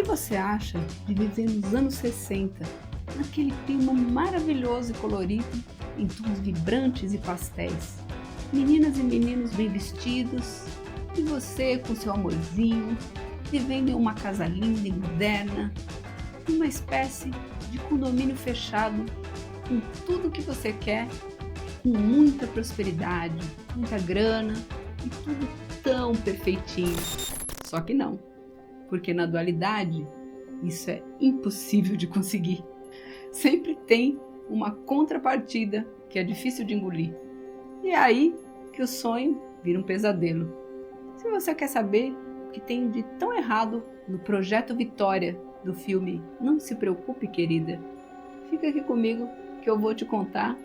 que você acha de viver nos anos 60, naquele clima maravilhoso e colorido, em tons vibrantes e pastéis? Meninas e meninos bem vestidos, e você com seu amorzinho, vivendo em uma casa linda e moderna, uma espécie de condomínio fechado, com tudo o que você quer, com muita prosperidade, muita grana e tudo tão perfeitinho. Só que não, porque na dualidade isso é impossível de conseguir. Sempre tem uma contrapartida que é difícil de engolir. E é aí que o sonho vira um pesadelo. Se você quer saber o que tem de tão errado no Projeto Vitória do filme Não Se Preocupe, Querida, fica aqui comigo que eu vou te contar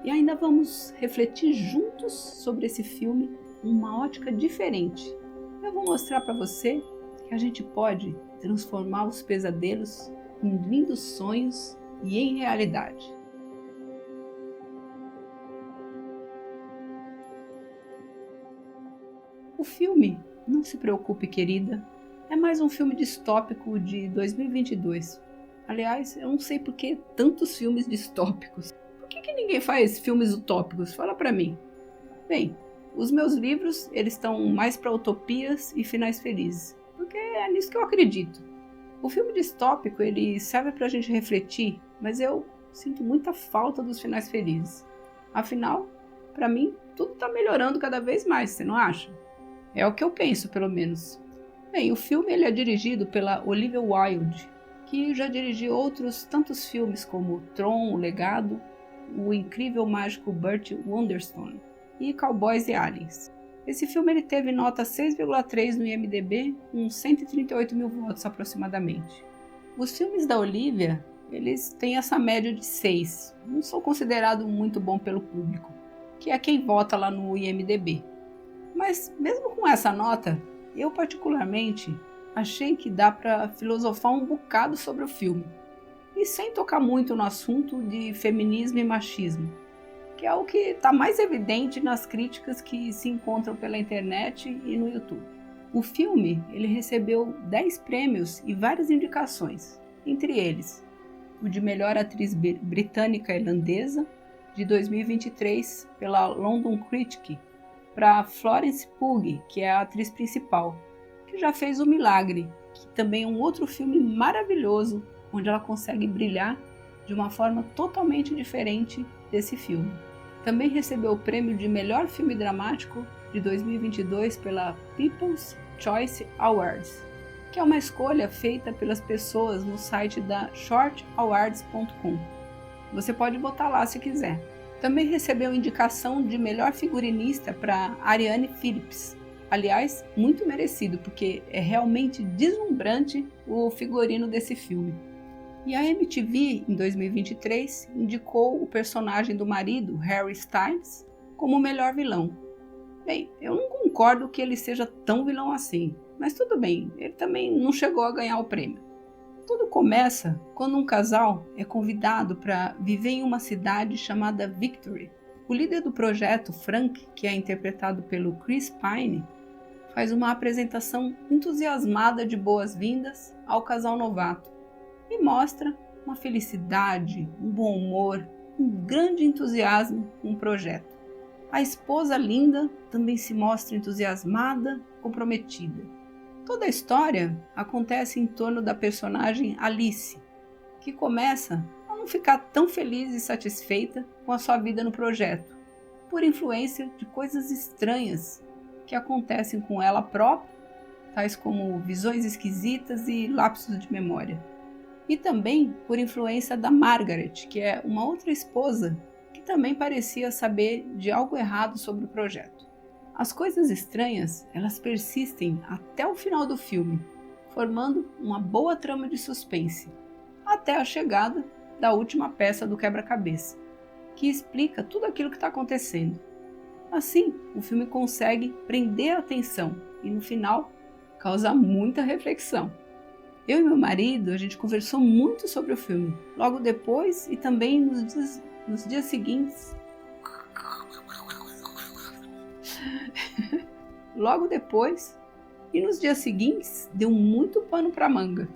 e ainda vamos refletir juntos sobre esse filme com uma ótica diferente. Eu vou mostrar para você que a gente pode transformar os pesadelos em lindos sonhos e em realidade. O filme Não Se Preocupe, Querida é mais um filme distópico de 2022. Aliás, eu não sei por que tantos filmes distópicos. Por que ninguém faz filmes utópicos? Fala pra mim. Bem, os meus livros eles estão mais para utopias e finais felizes, porque é nisso que eu acredito. O filme distópico ele serve pra gente refletir, mas eu sinto muita falta dos finais felizes. Afinal, pra mim, tudo tá melhorando cada vez mais, você não acha? É o que eu penso, pelo menos. Bem, o filme ele é dirigido pela Olivia Wilde, que já dirigiu outros tantos filmes como Tron, O Legado, O Incrível Mágico Burt Wonderstone e Cowboys e Aliens. Esse filme ele teve nota 6,3 no IMDb, com 138 mil votos aproximadamente. Os filmes da Olivia, eles têm essa média de 6, não são considerados muito bom pelo público, que é quem vota lá no IMDb. Mas mesmo com essa nota, eu particularmente achei que dá para filosofar um bocado sobre o filme, e sem tocar muito no assunto de feminismo e machismo, que é o que está mais evidente nas críticas que se encontram pela internet e no YouTube. O filme ele recebeu 10 prêmios e várias indicações, entre eles o de melhor atriz britânica irlandesa de 2023 pela London Critic, para Florence Pugh, que é a atriz principal, que já fez O Milagre, que também é um outro filme maravilhoso, onde ela consegue brilhar de uma forma totalmente diferente desse filme. Também recebeu o prêmio de melhor filme dramático de 2022 pela People's Choice Awards, que é uma escolha feita pelas pessoas no site da shortawards.com. Você pode votar lá se quiser. Também recebeu indicação de melhor figurinista para Ariane Phillips. Aliás, muito merecido, porque é realmente deslumbrante o figurino desse filme. E a MTV, em 2023, indicou o personagem do marido, Harry Styles, como o melhor vilão. Bem, eu não concordo que ele seja tão vilão assim, mas tudo bem, ele também não chegou a ganhar o prêmio. Tudo começa quando um casal é convidado para viver em uma cidade chamada Victory. O líder do projeto, Frank, que é interpretado pelo Chris Pine, faz uma apresentação entusiasmada de boas-vindas ao casal novato e mostra uma felicidade, um bom humor, um grande entusiasmo com o projeto. A esposa Linda também se mostra entusiasmada, comprometida. Toda a história acontece em torno da personagem Alice, que começa a não ficar tão feliz e satisfeita com a sua vida no projeto, por influência de coisas estranhas que acontecem com ela própria, tais como visões esquisitas e lapsos de memória. E também por influência da Margaret, que é uma outra esposa que também parecia saber de algo errado sobre o projeto. As coisas estranhas, elas persistem até o final do filme, formando uma boa trama de suspense, até a chegada da última peça do quebra-cabeça, que explica tudo aquilo que está acontecendo. Assim, o filme consegue prender a atenção e, no final, causar muita reflexão. Eu e meu marido, a gente conversou muito sobre o filme, logo depois e também nos dias seguintes. Logo depois e nos dias seguintes, deu muito pano para manga.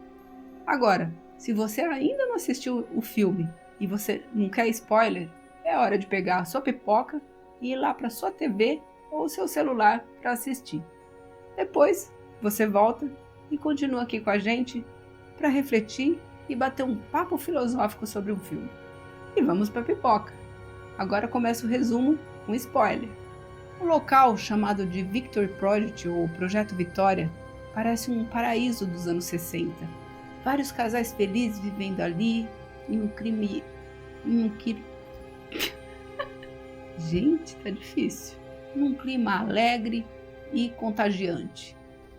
Agora, se você ainda não assistiu o filme e você não quer spoiler, é hora de pegar a sua pipoca e ir lá para sua TV ou seu celular para assistir. Depois, você volta e continua aqui com a gente para refletir e bater um papo filosófico sobre um filme. E vamos para a pipoca. Agora começa o resumo com spoiler. O local, chamado de Victory Project ou Projeto Vitória, parece um paraíso dos anos 60. Vários casais felizes vivendo ali, Gente, tá difícil. Num clima alegre e contagiante.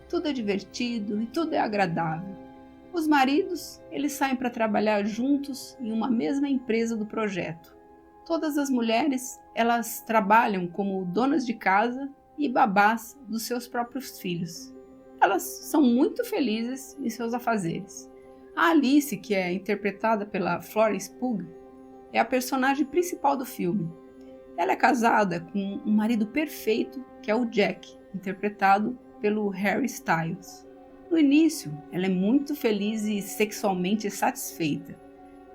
Tudo é divertido e tudo é agradável. Os maridos, eles saem para trabalhar juntos em uma mesma empresa do projeto. Todas as mulheres, elas trabalham como donas de casa e babás dos seus próprios filhos. Elas são muito felizes em seus afazeres. A Alice, que é interpretada pela Florence Pugh, é a personagem principal do filme. Ela é casada com um marido perfeito, que é o Jack, interpretado pelo Harry Styles. No início, ela é muito feliz e sexualmente satisfeita,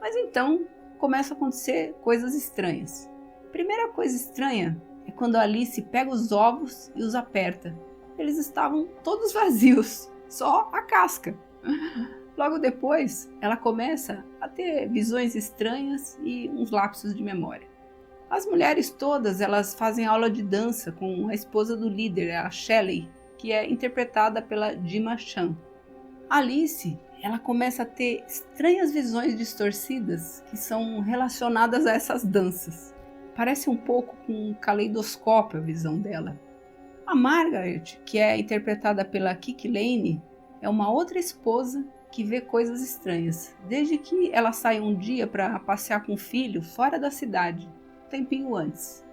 mas então começam a acontecer coisas estranhas. A primeira coisa estranha é quando a Alice pega os ovos e os aperta. Eles estavam todos vazios, só a casca. Logo depois, ela começa a ter visões estranhas e uns lapsos de memória. As mulheres todas, elas fazem aula de dança com a esposa do líder, a Shelley, que é interpretada pela Gemma Chan. Alice, ela começa a ter estranhas visões distorcidas que são relacionadas a essas danças. Parece um pouco com um caleidoscópio a visão dela. A Margaret, que é interpretada pela Kiki Lane, é uma outra esposa que vê coisas estranhas, desde que ela sai um dia para passear com o filho fora da cidade, um tempinho antes.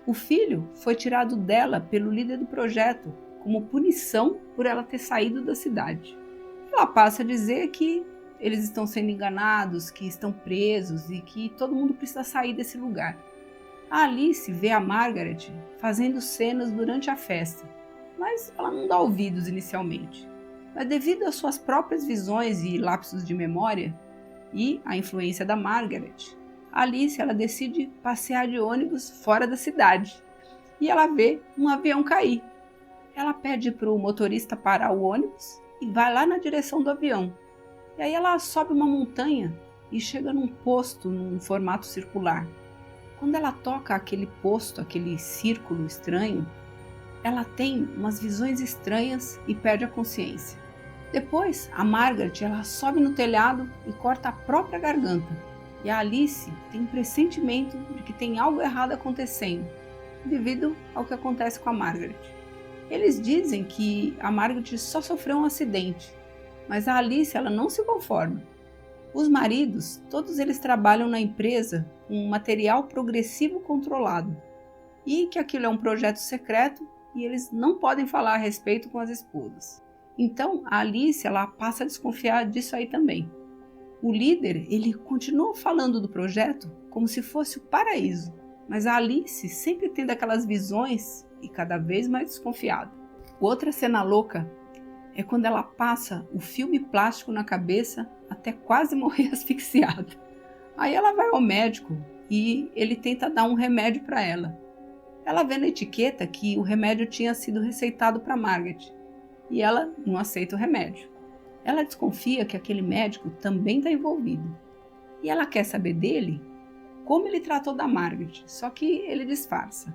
O filho foi tirado dela pelo líder do projeto, como punição por ela ter saído da cidade. Ela passa a dizer que eles estão sendo enganados, que estão presos e que todo mundo precisa sair desse lugar. A Alice vê a Margaret fazendo cenas durante a festa, mas ela não dá ouvidos inicialmente. Mas devido às suas próprias visões e lapsos de memória e à influência da Margaret, a Alice ela decide passear de ônibus fora da cidade e ela vê um avião cair. Ela pede para o motorista parar o ônibus e vai lá na direção do avião. E aí ela sobe uma montanha e chega num posto num formato circular. Quando ela toca aquele posto, aquele círculo estranho, ela tem umas visões estranhas e perde a consciência. Depois, a Margaret ela sobe no telhado e corta a própria garganta. E a Alice tem um pressentimento de que tem algo errado acontecendo, devido ao que acontece com a Margaret. Eles dizem que a Margaret só sofreu um acidente, mas a Alice ela não se conforma. Os maridos, todos eles trabalham na empresa com material progressivo controlado, e que aquilo é um projeto secreto e eles não podem falar a respeito com as esposas. Então a Alice ela passa a desconfiar disso aí também. O líder ele continua falando do projeto como se fosse o paraíso, mas a Alice sempre tem aquelas visões e cada vez mais desconfiada. Outra cena louca é quando ela passa o filme plástico na cabeça até quase morrer asfixiada. Aí ela vai ao médico e ele tenta dar um remédio para ela. Ela vê na etiqueta que o remédio tinha sido receitado para Margaret e ela não aceita o remédio. Ela desconfia que aquele médico também está envolvido e ela quer saber dele como ele tratou da Margaret, só que ele disfarça.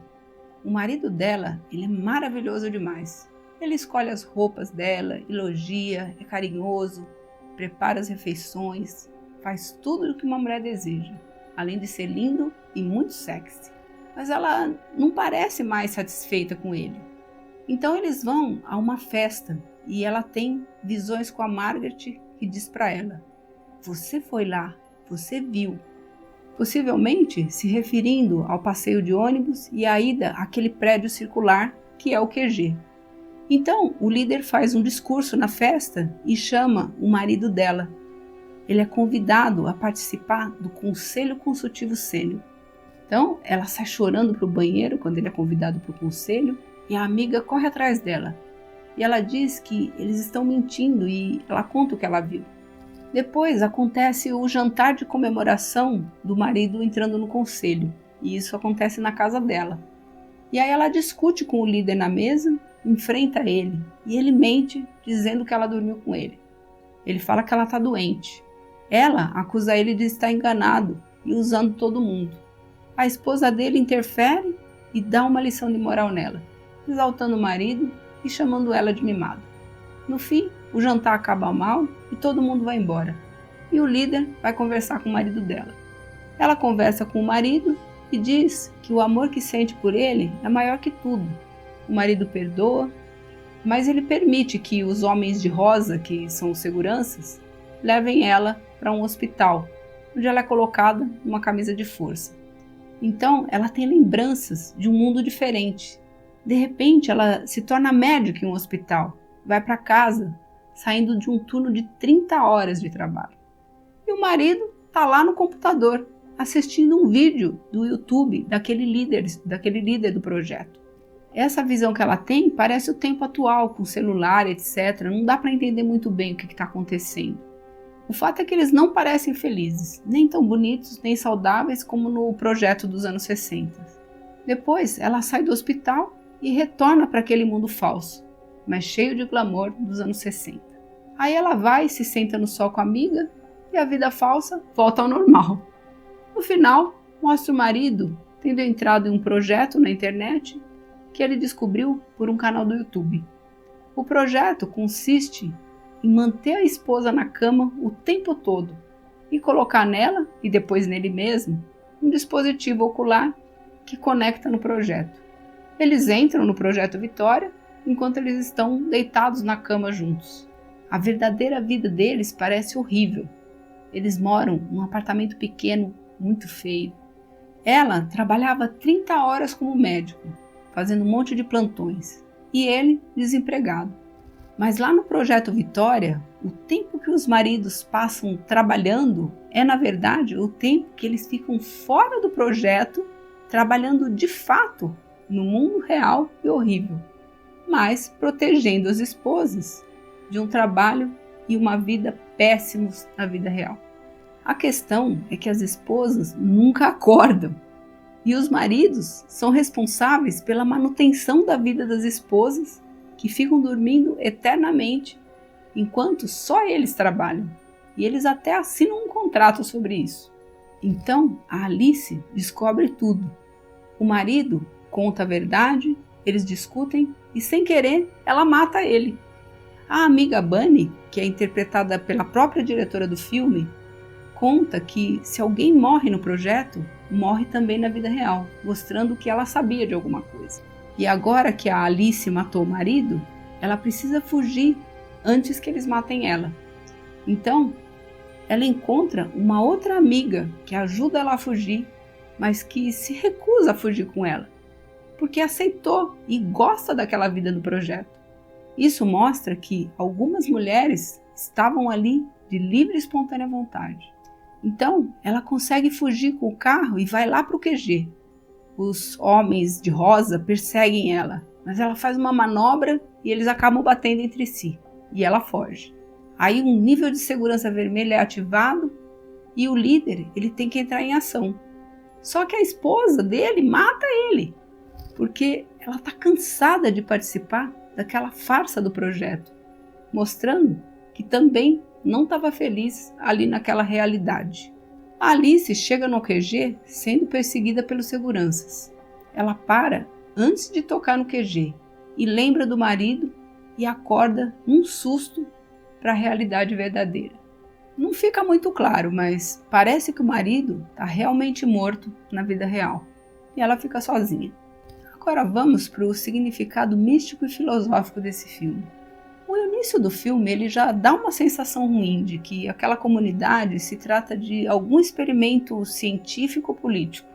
O marido dela, ele é maravilhoso demais. Ele escolhe as roupas dela, elogia, é carinhoso, prepara as refeições, faz tudo o que uma mulher deseja, além de ser lindo e muito sexy. Mas ela não parece mais satisfeita com ele. Então eles vão a uma festa e ela tem visões com a Margaret que diz para ela: "Você foi lá, você viu." Possivelmente se referindo ao passeio de ônibus e a ida àquele prédio circular que é o QG. Então o líder faz um discurso na festa e chama o marido dela. Ele é convidado a participar do Conselho Consultivo Sênior. Então ela sai chorando para o banheiro quando ele é convidado para o conselho e a amiga corre atrás dela. E ela diz que eles estão mentindo e ela conta o que ela viu. Depois acontece o jantar de comemoração do marido entrando no conselho, e isso acontece na casa dela. E aí ela discute com o líder na mesa, enfrenta ele, e ele mente dizendo que ela dormiu com ele. Ele fala que ela está doente. Ela acusa ele de estar enganado e usando todo mundo. A esposa dele interfere e dá uma lição de moral nela, exaltando o marido e chamando ela de mimado. No fim, o jantar acaba mal e todo mundo vai embora. E o líder vai conversar com o marido dela. Ela conversa com o marido e diz que o amor que sente por ele é maior que tudo. O marido perdoa, mas ele permite que os homens de rosa, que são os seguranças, levem ela para um hospital, onde ela é colocada numa camisa de força. Então, ela tem lembranças de um mundo diferente. De repente, ela se torna médica em um hospital, vai para casa, saindo de um turno de 30 horas de trabalho. E o marido está lá no computador, assistindo um vídeo do YouTube daquele líder do projeto. Essa visão que ela tem parece o tempo atual, com celular, etc. Não dá para entender muito bem o que está acontecendo. O fato é que eles não parecem felizes, nem tão bonitos, nem saudáveis como no projeto dos anos 60. Depois, ela sai do hospital e retorna para aquele mundo falso, mas cheio de glamour dos anos 60. Aí ela vai, se senta no sol com a amiga e a vida falsa volta ao normal. No final, mostra o marido tendo entrado em um projeto na internet que ele descobriu por um canal do YouTube. O projeto consiste em manter a esposa na cama o tempo todo e colocar nela, e depois nele mesmo, um dispositivo ocular que conecta no projeto. Eles entram no projeto Vitória enquanto eles estão deitados na cama juntos. A verdadeira vida deles parece horrível. Eles moram num apartamento pequeno, muito feio. Ela trabalhava 30 horas como médico, fazendo um monte de plantões, e ele desempregado. Mas lá no Projeto Vitória, o tempo que os maridos passam trabalhando é, na verdade, o tempo que eles ficam fora do projeto, trabalhando de fato no mundo real e horrível, mas protegendo as esposas de um trabalho e uma vida péssimos na vida real. A questão é que as esposas nunca acordam e os maridos são responsáveis pela manutenção da vida das esposas, que ficam dormindo eternamente enquanto só eles trabalham. E eles até assinam um contrato sobre isso. Então a Alice descobre tudo. O marido conta a verdade, eles discutem e, sem querer, ela mata ele. A amiga Bunny, que é interpretada pela própria diretora do filme, conta que se alguém morre no projeto, morre também na vida real, mostrando que ela sabia de alguma coisa. E agora que a Alice matou o marido, ela precisa fugir antes que eles matem ela. Então, ela encontra uma outra amiga que ajuda ela a fugir, mas que se recusa a fugir com ela, porque aceitou e gosta daquela vida do projeto. Isso mostra que algumas mulheres estavam ali de livre e espontânea vontade. Então, ela consegue fugir com o carro e vai lá para o QG. Os homens de rosa perseguem ela, mas ela faz uma manobra e eles acabam batendo entre si, e ela foge. Aí um nível de segurança vermelha é ativado e o líder ele tem que entrar em ação. Só que a esposa dele mata ele, porque ela está cansada de participar daquela farsa do projeto, mostrando que também não estava feliz ali naquela realidade. A Alice chega no QG sendo perseguida pelos seguranças. Ela para antes de tocar no QG e lembra do marido e acorda num susto para a realidade verdadeira. Não fica muito claro, mas parece que o marido está realmente morto na vida real e ela fica sozinha. Agora vamos para o significado místico e filosófico desse filme. O início do filme ele já dá uma sensação ruim de que aquela comunidade se trata de algum experimento científico ou político.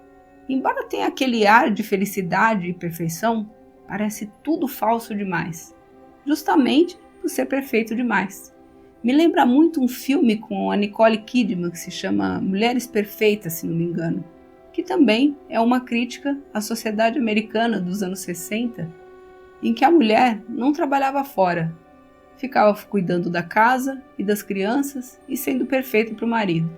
Embora tenha aquele ar de felicidade e perfeição, parece tudo falso demais, justamente por ser perfeito demais. Me lembra muito um filme com a Nicole Kidman que se chama Mulheres Perfeitas, se não me engano, que também é uma crítica à sociedade americana dos anos 60, em que a mulher não trabalhava fora, ficava cuidando da casa e das crianças e sendo perfeita para o marido.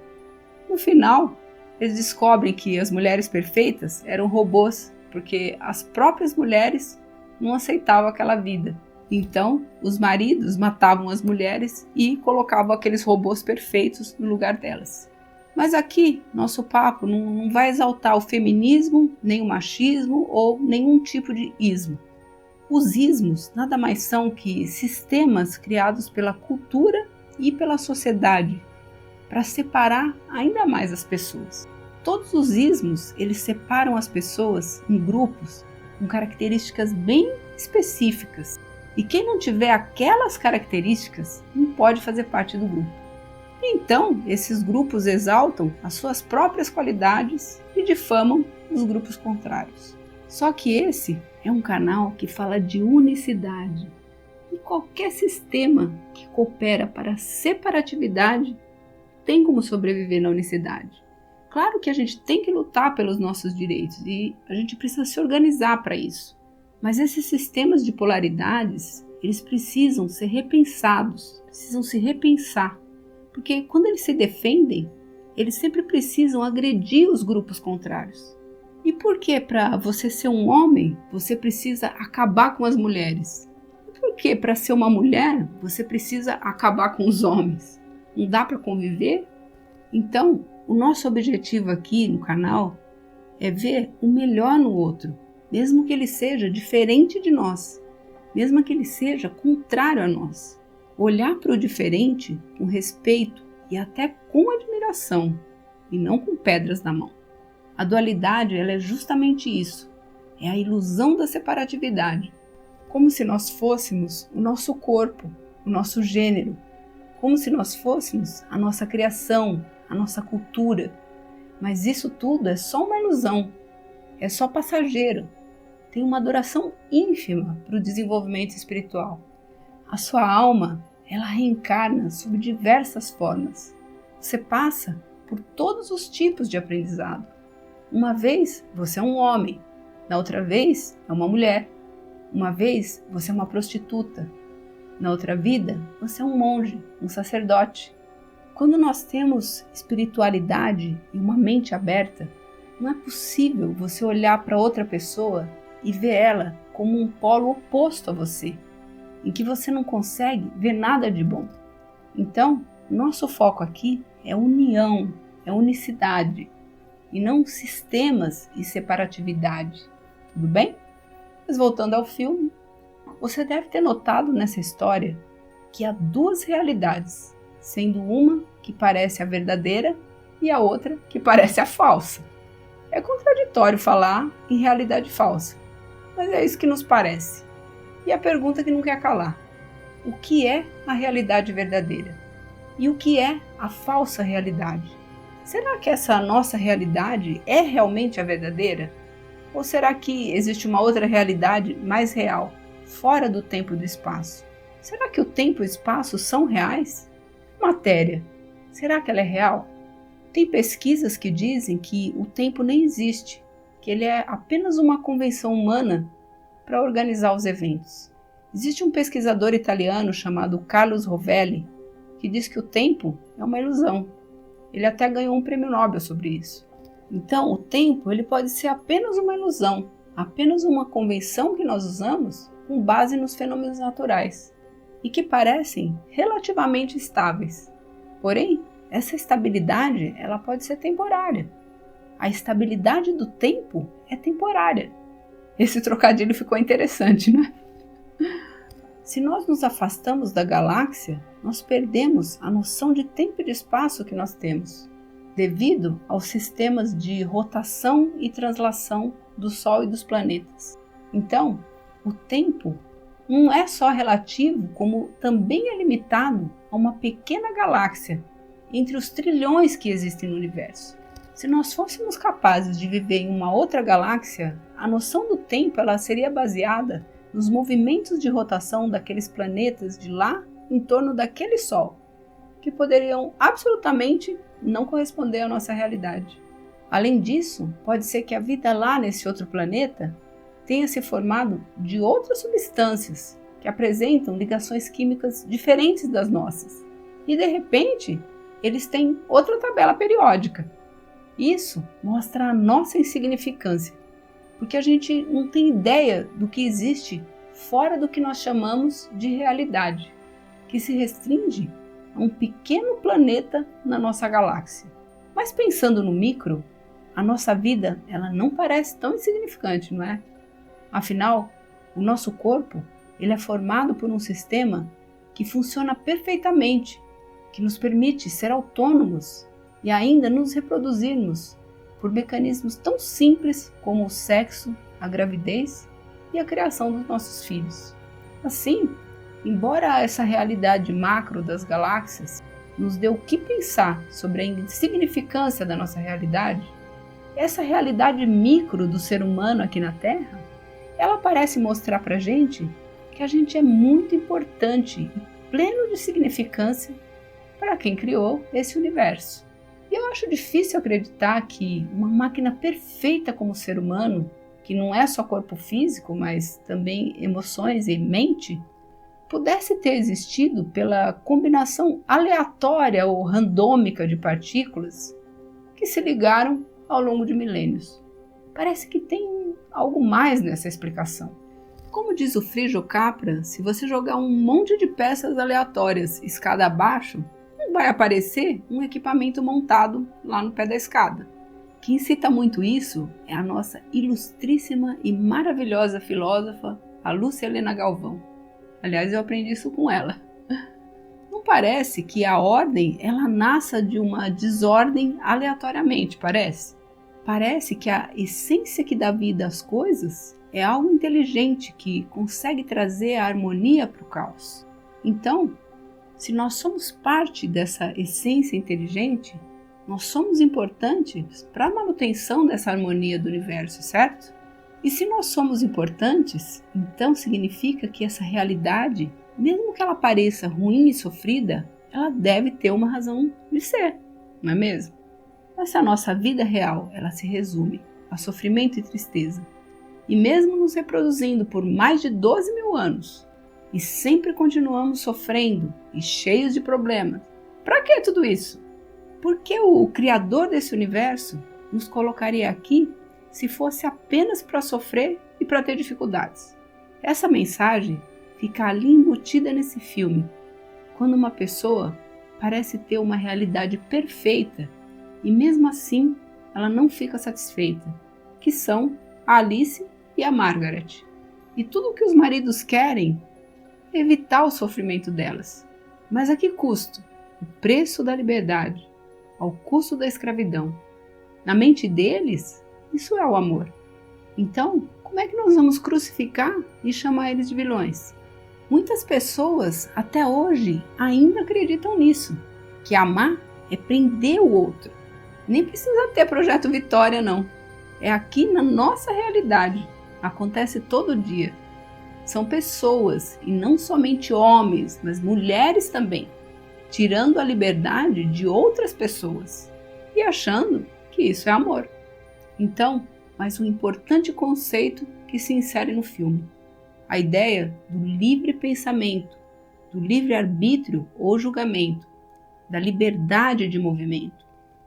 No final, eles descobrem que as mulheres perfeitas eram robôs, porque as próprias mulheres não aceitavam aquela vida. Então, os maridos matavam as mulheres e colocavam aqueles robôs perfeitos no lugar delas. Mas aqui, nosso papo não vai exaltar o feminismo, nem o machismo ou nenhum tipo de ismo. Os ismos nada mais são que sistemas criados pela cultura e pela sociedade para separar ainda mais as pessoas. Todos os ismos, eles separam as pessoas em grupos com características bem específicas. E quem não tiver aquelas características não pode fazer parte do grupo. Então, esses grupos exaltam as suas próprias qualidades e difamam os grupos contrários. Só que esse é um canal que fala de unicidade. E qualquer sistema que coopera para a separatividade tem como sobreviver na unicidade. Claro que a gente tem que lutar pelos nossos direitos e a gente precisa se organizar para isso. Mas esses sistemas de polaridades, eles precisam ser repensados, precisam se repensar. Porque quando eles se defendem, eles sempre precisam agredir os grupos contrários. E por que para você ser um homem, você precisa acabar com as mulheres? E por que para ser uma mulher, você precisa acabar com os homens? Não dá para conviver? Então, o nosso objetivo aqui no canal é ver o melhor no outro, mesmo que ele seja diferente de nós, mesmo que ele seja contrário a nós. Olhar para o diferente com respeito e até com admiração, e não com pedras na mão. A dualidade, ela é justamente isso, é a ilusão da separatividade, como se nós fôssemos o nosso corpo, o nosso gênero, como se nós fôssemos a nossa criação, a nossa cultura. Mas isso tudo é só uma ilusão, é só passageiro, tem uma duração ínfima para o desenvolvimento espiritual. A sua alma, ela reencarna sob diversas formas. Você passa por todos os tipos de aprendizado. Uma vez você é um homem, na outra vez é uma mulher, uma vez você é uma prostituta, na outra vida você é um monge, um sacerdote. Quando nós temos espiritualidade e uma mente aberta, não é possível você olhar para outra pessoa e ver ela como um polo oposto a você, em que você não consegue ver nada de bom. Então, nosso foco aqui é união, é unicidade, e não sistemas e separatividade. Tudo bem? Mas voltando ao filme, você deve ter notado nessa história que há duas realidades, sendo uma que parece a verdadeira e a outra que parece a falsa. É contraditório falar em realidade falsa, mas é isso que nos parece. E a pergunta que não quer calar: o que é a realidade verdadeira? E o que é a falsa realidade? Será que essa nossa realidade é realmente a verdadeira? Ou será que existe uma outra realidade mais real, fora do tempo e do espaço? Será que o tempo e o espaço são reais? Matéria, será que ela é real? Tem pesquisas que dizem que o tempo nem existe, que ele é apenas uma convenção humana para organizar os eventos. Existe um pesquisador italiano chamado Carlos Rovelli que diz que o tempo é uma ilusão. Ele até ganhou um prêmio Nobel sobre isso. Então, o tempo ele pode ser apenas uma ilusão, apenas uma convenção que nós usamos com base nos fenômenos naturais e que parecem relativamente estáveis. Porém, essa estabilidade ela pode ser temporária. A estabilidade do tempo é temporária. Esse trocadilho ficou interessante, né? Se nós nos afastamos da galáxia, nós perdemos a noção de tempo e de espaço que nós temos, devido aos sistemas de rotação e translação do Sol e dos planetas. Então, o tempo não é só relativo, como também é limitado a uma pequena galáxia entre os trilhões que existem no universo. Se nós fôssemos capazes de viver em uma outra galáxia, a noção do tempo ela seria baseada nos movimentos de rotação daqueles planetas de lá em torno daquele Sol, que poderiam absolutamente não corresponder à nossa realidade. Além disso, pode ser que a vida lá nesse outro planeta tenha se formado de outras substâncias que apresentam ligações químicas diferentes das nossas. E de repente, eles têm outra tabela periódica. Isso mostra a nossa insignificância, porque a gente não tem ideia do que existe fora do que nós chamamos de realidade, que se restringe a um pequeno planeta na nossa galáxia. Mas pensando no micro, a nossa vida ela não parece tão insignificante, não é? Afinal, o nosso corpo ele é formado por um sistema que funciona perfeitamente, que nos permite ser autônomos e ainda nos reproduzirmos por mecanismos tão simples como o sexo, a gravidez e a criação dos nossos filhos. Assim, embora essa realidade macro das galáxias nos dê o que pensar sobre a insignificância da nossa realidade, essa realidade micro do ser humano aqui na Terra, ela parece mostrar para a gente que a gente é muito importante e pleno de significância para quem criou esse universo. E eu acho difícil acreditar que uma máquina perfeita como o ser humano, que não é só corpo físico, mas também emoções e mente, pudesse ter existido pela combinação aleatória ou randômica de partículas que se ligaram ao longo de milênios. Parece que tem algo mais nessa explicação. Como diz o Frijo Capra, se você jogar um monte de peças aleatórias escada abaixo, não vai aparecer um equipamento montado lá no pé da escada. Quem cita muito isso é a nossa ilustríssima e maravilhosa filósofa, a Lúcia Helena Galvão. Aliás, eu aprendi isso com ela. Não parece que a ordem ela nasça de uma desordem aleatoriamente, parece? Parece que a essência que dá vida às coisas é algo inteligente que consegue trazer a harmonia para o caos. Então, se nós somos parte dessa essência inteligente, nós somos importantes para a manutenção dessa harmonia do universo, certo? E se nós somos importantes, então significa que essa realidade, mesmo que ela pareça ruim e sofrida, ela deve ter uma razão de ser, não é mesmo? Mas se a nossa vida real ela se resume a sofrimento e tristeza, e mesmo nos reproduzindo por mais de 12 mil anos, e sempre continuamos sofrendo e cheios de problemas, para que tudo isso? Por que o Criador desse universo nos colocaria aqui se fosse apenas para sofrer e para ter dificuldades? Essa mensagem fica ali embutida nesse filme, quando uma pessoa parece ter uma realidade perfeita e mesmo assim ela não fica satisfeita, que são a Alice e a Margaret. E tudo o que os maridos querem é evitar o sofrimento delas. Mas a que custo? O preço da liberdade, ao custo da escravidão. Na mente deles, isso é o amor. Então, como é que nós vamos crucificar e chamar eles de vilões? Muitas pessoas, até hoje, ainda acreditam nisso, que amar é prender o outro. Nem precisa ter Projeto Vitória, não. É aqui na nossa realidade. Acontece todo dia. São pessoas, e não somente homens, mas mulheres também, tirando a liberdade de outras pessoas e achando que isso é amor. Então, mais um importante conceito que se insere no filme: a ideia do livre pensamento, do livre arbítrio ou julgamento, da liberdade de movimento.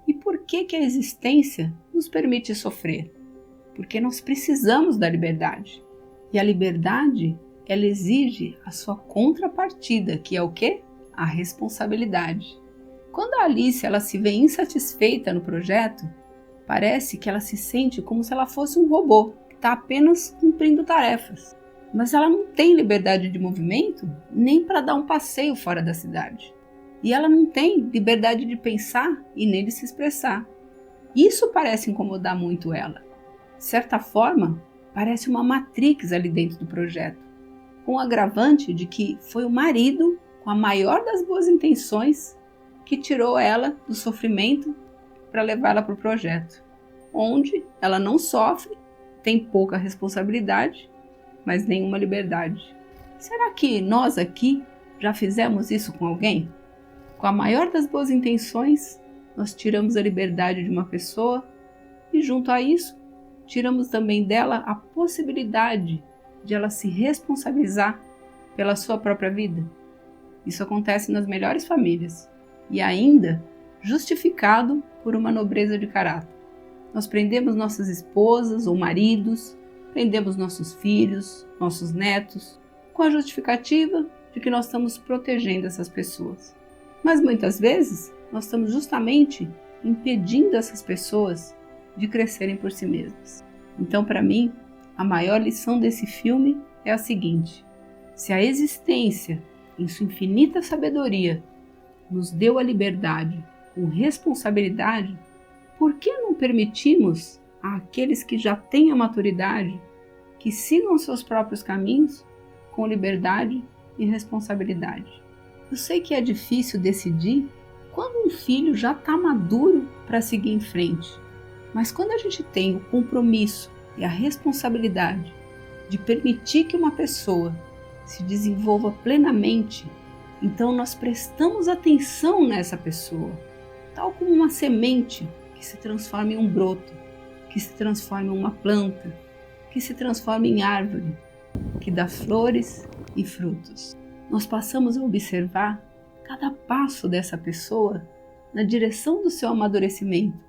E por que a existência nos permite sofrer? Porque nós precisamos da liberdade. E a liberdade, ela exige a sua contrapartida, que é o quê? A responsabilidade. Quando a Alice ela se vê insatisfeita no projeto, parece que ela se sente como se ela fosse um robô, que está apenas cumprindo tarefas. Mas ela não tem liberdade de movimento nem para dar um passeio fora da cidade. E ela não tem liberdade de pensar e nem de se expressar. Isso parece incomodar muito ela. De certa forma, parece uma Matrix ali dentro do projeto, com o agravante de que foi o marido, com a maior das boas intenções, que tirou ela do sofrimento para levá-la para o projeto, onde ela não sofre, tem pouca responsabilidade, mas nenhuma liberdade. Será que nós aqui já fizemos isso com alguém? Com a maior das boas intenções, nós tiramos a liberdade de uma pessoa e, junto a isso, tiramos também dela a possibilidade de ela se responsabilizar pela sua própria vida? Isso acontece nas melhores famílias e ainda justificado por uma nobreza de caráter. Nós prendemos nossas esposas ou maridos, prendemos nossos filhos, nossos netos, com a justificativa de que nós estamos protegendo essas pessoas. Mas muitas vezes nós estamos justamente impedindo essas pessoas de crescerem por si mesmas. Então, para mim, a maior lição desse filme é a seguinte: se a existência, em sua infinita sabedoria, nos deu a liberdade com responsabilidade, por que não permitimos àqueles que já têm a maturidade que sigam seus próprios caminhos com liberdade e responsabilidade? Eu sei que é difícil decidir quando um filho já está maduro para seguir em frente, mas quando a gente tem o compromisso e a responsabilidade de permitir que uma pessoa se desenvolva plenamente, então nós prestamos atenção nessa pessoa, tal como uma semente que se transforma em um broto, que se transforma em uma planta, que se transforma em árvore, que dá flores e frutos. Nós passamos a observar cada passo dessa pessoa na direção do seu amadurecimento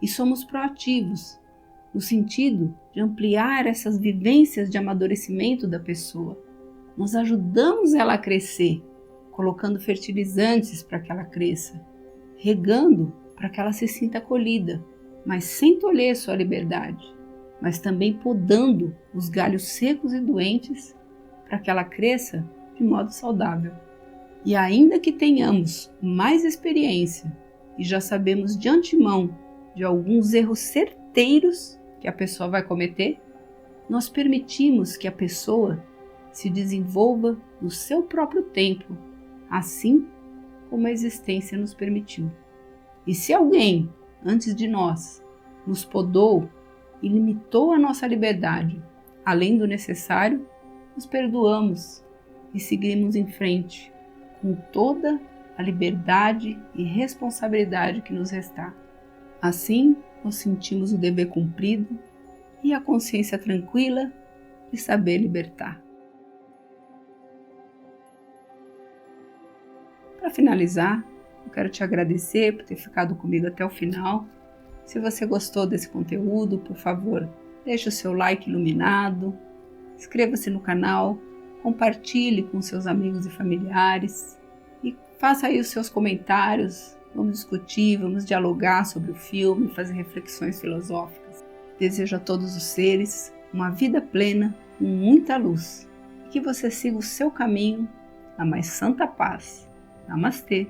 e somos proativos, no sentido de ampliar essas vivências de amadurecimento da pessoa. Nós ajudamos ela a crescer, colocando fertilizantes para que ela cresça, regando para que ela se sinta acolhida, mas sem tolher sua liberdade, mas também podando os galhos secos e doentes para que ela cresça de modo saudável. E ainda que tenhamos mais experiência e já sabemos de antemão de alguns erros certeiros que a pessoa vai cometer, nós permitimos que a pessoa se desenvolva no seu próprio tempo, assim como a existência nos permitiu. E se alguém, antes de nós, nos podou e limitou a nossa liberdade, além do necessário, nos perdoamos e seguimos em frente, com toda a liberdade e responsabilidade que nos restar. Assim, nós sentimos o dever cumprido e a consciência tranquila de saber libertar. Para finalizar, eu quero te agradecer por ter ficado comigo até o final. Se você gostou desse conteúdo, por favor, deixe o seu like iluminado, inscreva-se no canal, compartilhe com seus amigos e familiares e faça aí os seus comentários. Vamos discutir, vamos dialogar sobre o filme, fazer reflexões filosóficas. Desejo a todos os seres uma vida plena, com muita luz, e que você siga o seu caminho na mais santa paz. Namastê!